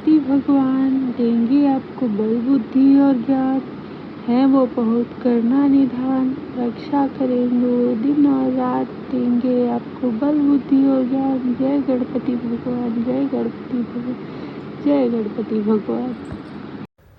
गणपति भगवान देंगे आपको बल बुद्धि और ज्ञान, है वो बहुत करना निधान, रक्षा करेंगे वो दिन और रात, देंगे आपको बल बुद्धि और ज्ञान। जय गणपति भगवान, जय गणपति भगवान, जय गणपति भगवान।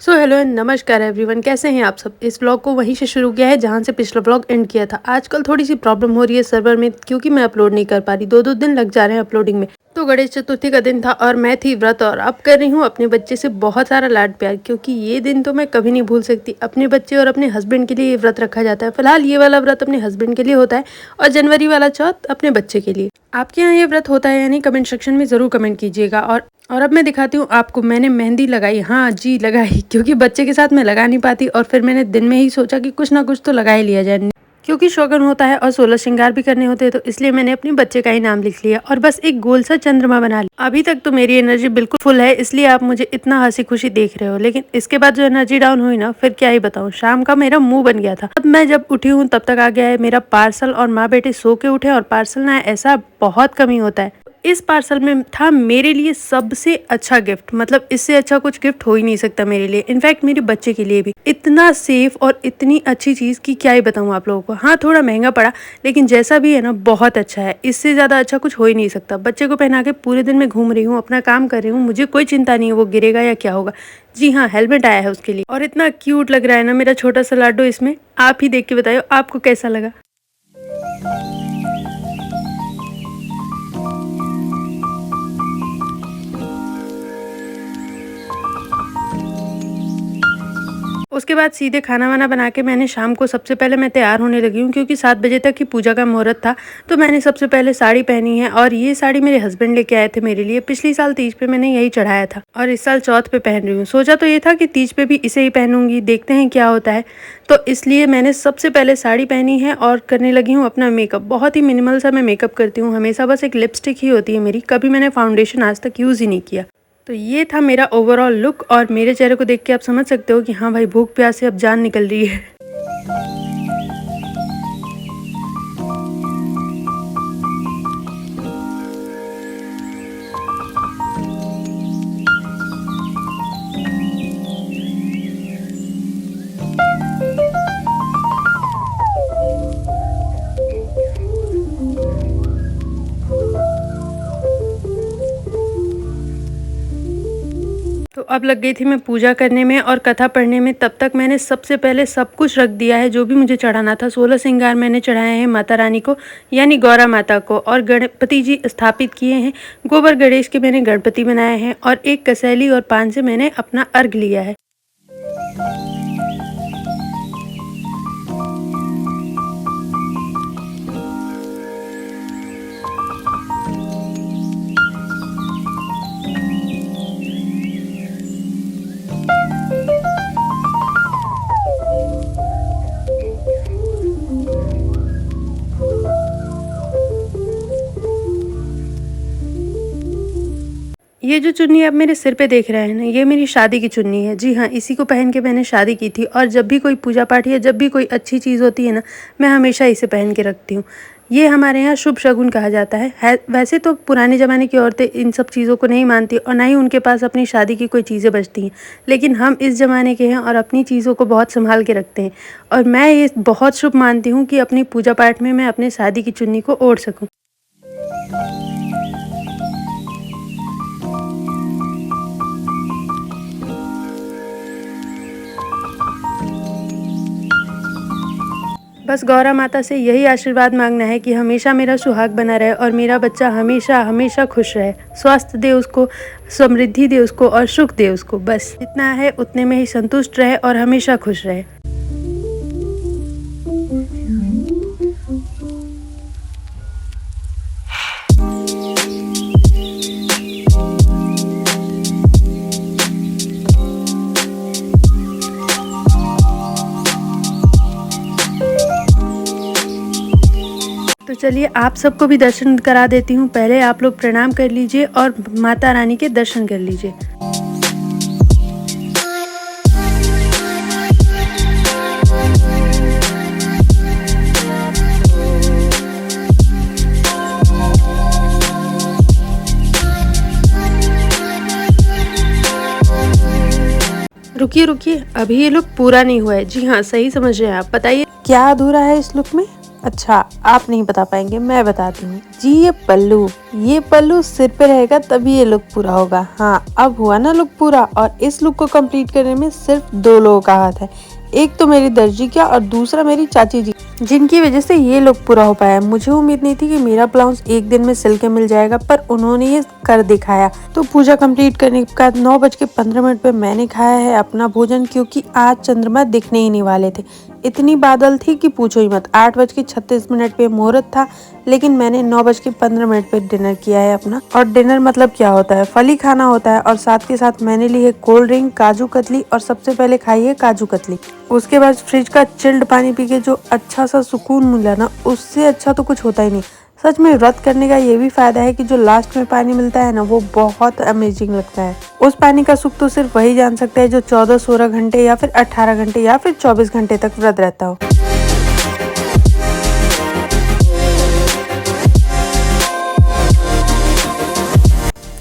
हेलो एंड नमस्कार एवरीवन, कैसे हैं आप सब। इस व्लॉग को वहीं से शुरू किया है जहां से पिछला व्लॉग एंड किया था। आजकल थोड़ी सी प्रॉब्लम हो रही है सर्वर में, क्योंकि मैं अपलोड नहीं कर पा रही। दो दिन लग जा रहे हैं अपलोडिंग में। तो गणेश चतुर्थी का दिन था और मैं थी व्रत, और अब कर रही हूँ अपने बच्चे से बहुत सारा लाड प्यार, क्योंकि ये दिन तो मैं कभी नहीं भूल सकती। अपने बच्चे और अपने हस्बैंड के लिए ये व्रत रखा जाता है। फिलहाल ये वाला व्रत अपने हस्बैंड के लिए होता है और जनवरी वाला चौथ अपने बच्चे के लिए। आपके यहाँ ये व्रत होता है या नहीं, कमेंट सेक्शन में ज़रूर कमेंट कीजिएगा। और अब मैं दिखाती हूँ आपको, मैंने मेहंदी लगाई। हाँ जी, लगाई, क्योंकि बच्चे के साथ मैं लगा नहीं पाती। और फिर मैंने दिन में ही सोचा कि कुछ ना कुछ तो लगा ही लिया जाए, क्योंकि शौकन होता है और 16 श्रृंगार भी करने होते हैं। तो इसलिए मैंने अपने बच्चे का ही नाम लिख लिया और बस एक गोल सा चंद्रमा बना लिया। अभी तक तो मेरी एनर्जी बिल्कुल फुल है, इसलिए आप मुझे इतना हंसी खुशी देख रहे हो। लेकिन इसके बाद जो एनर्जी डाउन हुई ना, फिर क्या ही बताऊं। शाम का मेरा मुंह बन गया था। अब मैं जब उठी हूँ तब तक आ गया है मेरा पार्सल, और माँ बेटे सो के उठे। और पार्सल ना ऐसा बहुत कम ही होता है। इस पार्सल में था मेरे लिए सबसे अच्छा गिफ्ट, मतलब इससे अच्छा कुछ गिफ्ट हो ही नहीं सकता मेरे लिए। इनफैक्ट मेरे बच्चे के लिए भी इतना सेफ और इतनी अच्छी चीज़ की क्या ही बताऊँ आप लोगों को। हाँ, थोड़ा महंगा पड़ा, लेकिन जैसा भी है ना, बहुत अच्छा है। इससे ज़्यादा अच्छा कुछ हो ही नहीं सकता। बच्चे को पहना के पूरे दिन मैं घूम रही हूँ, अपना काम कर रही हूँ। मुझे कोई चिंता नहीं है वो गिरेगा या क्या होगा। जी हाँ, हेलमेट आया है उसके लिए। और इतना क्यूट लग रहा है ना मेरा छोटा सा लाडो इसमें। आप ही देख के बताइए आपको कैसा लगा। उसके बाद सीधे खाना वाना बना के मैंने शाम को सबसे पहले मैं तैयार होने लगी हूँ, क्योंकि 7 बजे तक की पूजा का मुहूर्त था। तो मैंने सबसे पहले साड़ी पहनी है, और ये साड़ी मेरे हस्बैंड लेके आए थे मेरे लिए। पिछली साल तीज पे मैंने यही चढ़ाया था और इस साल चौथ पे पहन रही हूँ। सोचा तो ये था कि तीज पे भी इसे ही पहनूंगी, देखते हैं क्या होता है। तो इसलिए मैंने सबसे पहले साड़ी पहनी है और करने लगी हूँ अपना मेकअप। बहुत ही मिनिमल सा मैं मेकअप करती हूँ हमेशा, बस एक लिपस्टिक ही होती है मेरी। कभी मैंने फाउंडेशन आज तक यूज़ ही नहीं किया। तो ये था मेरा ओवरऑल लुक, और मेरे चेहरे को देख के आप समझ सकते हो कि हाँ भाई, भूख प्यास से अब जान निकल रही है। तो अब लग गई थी मैं पूजा करने में और कथा पढ़ने में। तब तक मैंने सबसे पहले सब कुछ रख दिया है जो भी मुझे चढ़ाना था। 16 श्रृंगार मैंने चढ़ाए हैं माता रानी को, यानी गौरा माता को, और गणपति जी स्थापित किए हैं। गोबर गणेश के मैंने गणपति बनाए हैं, और एक कसैली और पान से मैंने अपना अर्घ लिया है। ये जो चुन्नी आप मेरे सिर पे देख रहे हैं ना, ये मेरी शादी की चुन्नी है। जी हाँ, इसी को पहन के मैंने शादी की थी। और जब भी कोई पूजा पाठ या जब भी कोई अच्छी चीज़ होती है ना, मैं हमेशा इसे पहन के रखती हूँ। ये हमारे यहाँ शुभ शगुन कहा जाता है। वैसे तो पुराने ज़माने की औरतें इन सब चीज़ों को नहीं मानती, और ना ही उनके पास अपनी शादी की कोई चीज़ें बचती हैं। लेकिन हम इस ज़माने के हैं और अपनी चीज़ों को बहुत संभाल के रखते हैं। और मैं ये बहुत शुभ मानती हूँ कि अपनी पूजा पाठ में मैं अपने शादी की चुन्नी को ओढ़ सकूँ। बस गौरा माता से यही आशीर्वाद मांगना है कि हमेशा मेरा सुहाग बना रहे, और मेरा बच्चा हमेशा हमेशा खुश रहे। स्वास्थ्य दे उसको, समृद्धि दे उसको, और सुख दे उसको। बस इतना है, उतने में ही संतुष्ट रहे और हमेशा खुश रहे। तो चलिए आप सबको भी दर्शन करा देती हूँ। पहले आप लोग प्रणाम कर लीजिए और माता रानी के दर्शन कर लीजिए। रुकिए रुकिए, अभी ये लुक पूरा नहीं हुआ है। जी हाँ, सही समझ रहे हैं आप। बताइए क्या अधूरा है इस लुक में? अच्छा, आप नहीं बता पाएंगे, मैं बताती हूँ जी। ये पल्लू सिर पे रहेगा तभी ये लुक पूरा होगा। हाँ, अब हुआ ना लुक पूरा। और इस लुक को कंप्लीट करने में सिर्फ 2 लोगों का हाथ है। एक तो मेरी दर्जी का और दूसरा मेरी चाची जी, जिनकी वजह से ये लुक पूरा हो पाया। मुझे उम्मीद नहीं थी कि मेरा ब्लाउज एक दिन में सिल के मिल जाएगा, पर उन्होंने ये कर दिखाया। तो पूजा कंप्लीट करने के बाद 9:15 पे मैंने खाया है अपना भोजन, क्योंकि आज चंद्रमा दिखने ही नहीं वाले थे। इतनी बादल थी कि पूछो ही मत। 8:36 पे मुहूर्त था, लेकिन मैंने 9:15 पे डिनर किया है अपना। और डिनर मतलब क्या होता है, फली खाना होता है। और साथ के साथ मैंने ली है कोल्ड ड्रिंक, काजू कतली, और सबसे पहले खाई है काजू कतली। उसके बाद फ्रिज का चिल्ड पानी पी के जो अच्छा सा सुकून मिला ना, उससे अच्छा तो कुछ होता ही नहीं। सच में व्रत करने का ये भी फायदा है कि जो लास्ट में पानी मिलता है ना, वो बहुत अमेजिंग लगता है। उस पानी का सुख तो सिर्फ वही जान सकता है जो 14-16 घंटे या फिर 18 घंटे या फिर 24 घंटे तक व्रत रहता हो।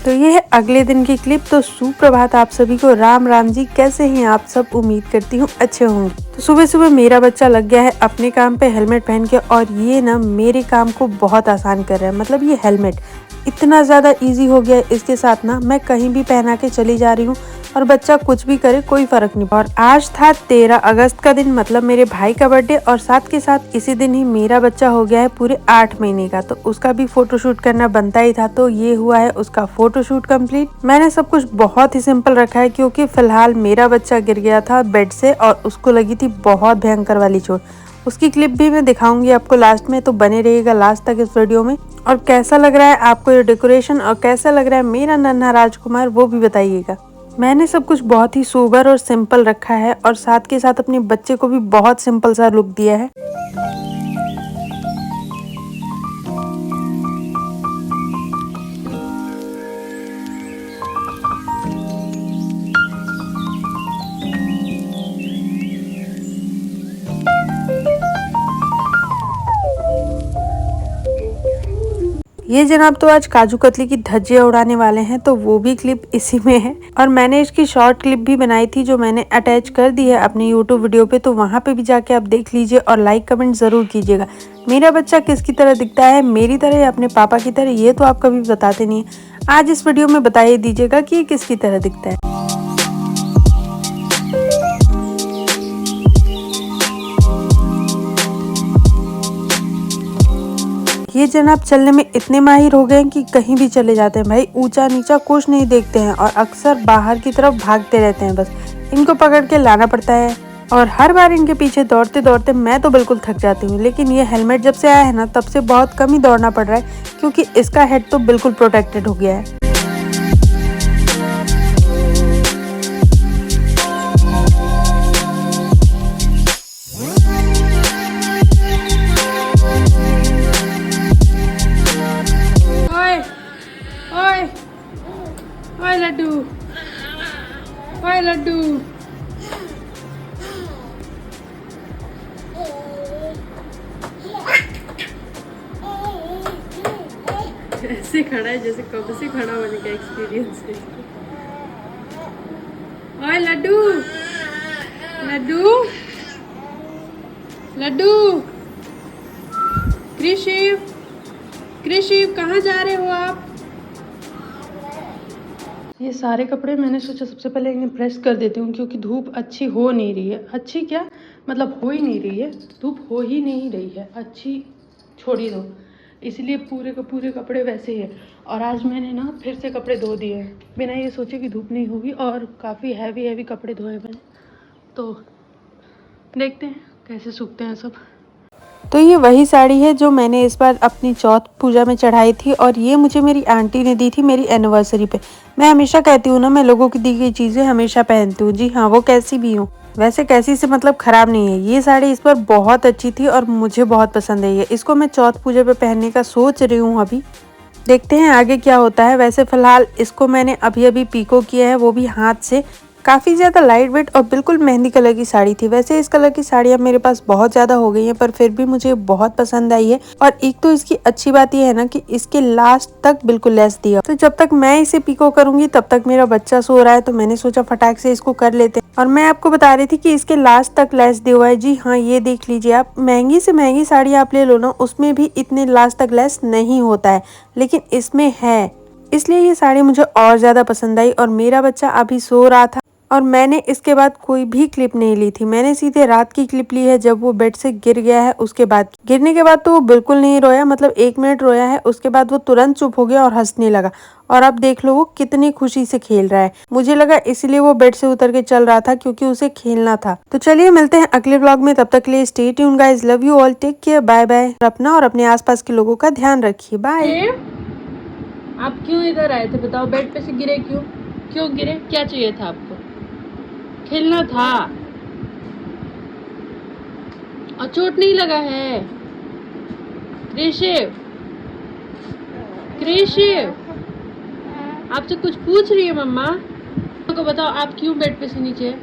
तो ये है अगले दिन की क्लिप। तो सुप्रभात आप सभी को, राम राम जी। कैसे हैं आप सब? उम्मीद करती हूँ अच्छे होंगे। तो सुबह सुबह मेरा बच्चा लग गया है अपने काम पे हेलमेट पहन के, और ये ना मेरे काम को बहुत आसान कर रहा है। मतलब ये हेलमेट इतना ज़्यादा इजी हो गया है, इसके साथ ना मैं कहीं भी पहना के चली जा रही हूँ और बच्चा कुछ भी करे कोई फर्क नहीं। और आज था 13 अगस्त का दिन, मतलब मेरे भाई का बर्थडे, और साथ के साथ इसी दिन ही मेरा बच्चा हो गया है पूरे 8 महीने का। तो उसका भी फोटोशूट करना बनता ही था, तो ये हुआ है उसका फोटोशूट कंप्लीट। मैंने सब कुछ बहुत ही सिंपल रखा है, क्योंकि फिलहाल मेरा बच्चा गिर गया था बेड से और उसको लगी थी बहुत भयंकर वाली चोट। उसकी क्लिप भी मैं दिखाऊंगी आपको लास्ट में, तो बने रहिएगा लास्ट तक इस वीडियो में। और कैसा लग रहा है आपको ये डेकोरेशन, और कैसा लग रहा है मेरा नन्हा राजकुमार, वो भी बताइएगा। मैंने सब कुछ बहुत ही सोबर और सिंपल रखा है, और साथ के साथ अपने बच्चे को भी बहुत सिंपल सा लुक दिया है। ये जनाब तो आज काजू कतली की धज्जियां उड़ाने वाले हैं, तो वो भी क्लिप इसी में है। और मैंने इसकी शॉर्ट क्लिप भी बनाई थी, जो मैंने अटैच कर दी है अपने यूट्यूब वीडियो पे, तो वहाँ पे भी जाके आप देख लीजिए और लाइक कमेंट जरूर कीजिएगा। मेरा बच्चा किसकी तरह दिखता है, मेरी तरह या अपने पापा की तरह, ये तो आप कभी बताते नहीं है। आज इस वीडियो में बता ही दीजिएगा कि ये किसकी तरह दिखता है। ये जनाब चलने में इतने माहिर हो गए हैं कि कहीं भी चले जाते हैं भाई, ऊंचा नीचा कुछ नहीं देखते हैं, और अक्सर बाहर की तरफ भागते रहते हैं। बस इनको पकड़ के लाना पड़ता है, और हर बार इनके पीछे दौड़ते दौड़ते मैं तो बिल्कुल थक जाती हूँ। लेकिन ये हेलमेट जब से आया है ना, तब से बहुत कम ही दौड़ना पड़ रहा है, क्योंकि इसका हेड तो बिल्कुल प्रोटेक्टेड हो गया है। ओए लड्डू, ओए लड्डू। ऐसे खड़ा है जैसे कब से खड़ा होने का एक्सपीरियंस है। ओए लड्डू, लड्डू, लड्डू। कृषिव, कृषिव कहाँ जा रहे हो आप? ये सारे कपड़े मैंने सोचा सबसे पहले इन्हें प्रेस कर देती हूँ, क्योंकि धूप अच्छी हो नहीं रही है। अच्छी क्या, मतलब हो ही नहीं रही है, धूप हो ही नहीं रही है अच्छी, छोड़ी दो। इसलिए पूरे के पूरे कपड़े वैसे ही है। और आज मैंने ना फिर से कपड़े धो दिए हैं, बिना ये सोचे कि धूप नहीं होगी, और काफ़ी हैवी कपड़े धोए मैंने। तो देखते हैं कैसे सूखते हैं सब। तो ये वही साड़ी है जो मैंने इस बार अपनी चौथ पूजा में चढ़ाई थी, और ये मुझे मेरी आंटी ने दी थी मेरी एनिवर्सरी पे। मैं हमेशा कहती हूँ ना, मैं लोगों की दी गई चीज़ें हमेशा पहनती हूँ। जी हाँ, वो कैसी भी हूँ। वैसे कैसी से मतलब ख़राब नहीं है। ये साड़ी इस बार बहुत अच्छी थी और मुझे बहुत पसंद है। इसको मैं चौथ पूजा पे पहनने का सोच रही हूँ अभी। देखते हैं आगे क्या होता है। वैसे फ़िलहाल इसको मैंने अभी पीको किया है, वो भी हाथ से। काफ़ी ज़्यादा लाइट वेट और बिल्कुल मेहंदी कलर की साड़ी थी। वैसे इस कलर की साड़ियाँ मेरे पास बहुत ज़्यादा हो गई हैं, पर फिर भी मुझे बहुत पसंद आई है। और एक तो इसकी अच्छी बात यह है ना कि इसके लास्ट तक बिल्कुल लेस दिया। तो जब तक मैं इसे पिको करूंगी तब तक मेरा बच्चा सो रहा है, तो मैंने सोचा फटाक से इसको कर लेते हैं। और मैं आपको बता रही थी कि इसके लास्ट तक लेस दिया हुआ है। जी हाँ, ये देख लीजिए आप, महंगी से महंगी साड़ी आप ले लो ना, उसमें भी इतने लास्ट तक लेस नहीं होता है, लेकिन इसमें है। इसलिए ये साड़ी मुझे और ज़्यादा पसंद आई। और मेरा बच्चा अभी सो रहा था और मैंने इसके बाद कोई भी क्लिप नहीं ली थी। मैंने सीधे रात की क्लिप ली है, जब वो बेड से गिर गया है उसके बाद। गिरने के बाद तो वो बिल्कुल नहीं रोया, मतलब 1 मिनट रोया है, उसके बाद वो तुरंत चुप हो गया और हंसने लगा। और अब देख लो वो कितनी खुशी से खेल रहा है। मुझे लगा इसलिए वो बेड से उतर के चल रहा था, क्योंकि उसे खेलना था। तो चलिए मिलते हैं अगले व्लॉग में, तब तक के लिए stay tuned guys, love you all, take care, bye bye. अपना और अपने आसपास के लोगों का ध्यान रखिए, बाय। आप क्यों इधर आए थे बताओ? बेड पे से गिरे क्यों? क्यों गिरे? क्या चाहिए था आपको? खेलना था और चोट नहीं लगा है? क्रिशिव, क्रिशिव, आपसे कुछ पूछ रही है मम्मा। को बताओ आप क्यों बेड पे से नीचे?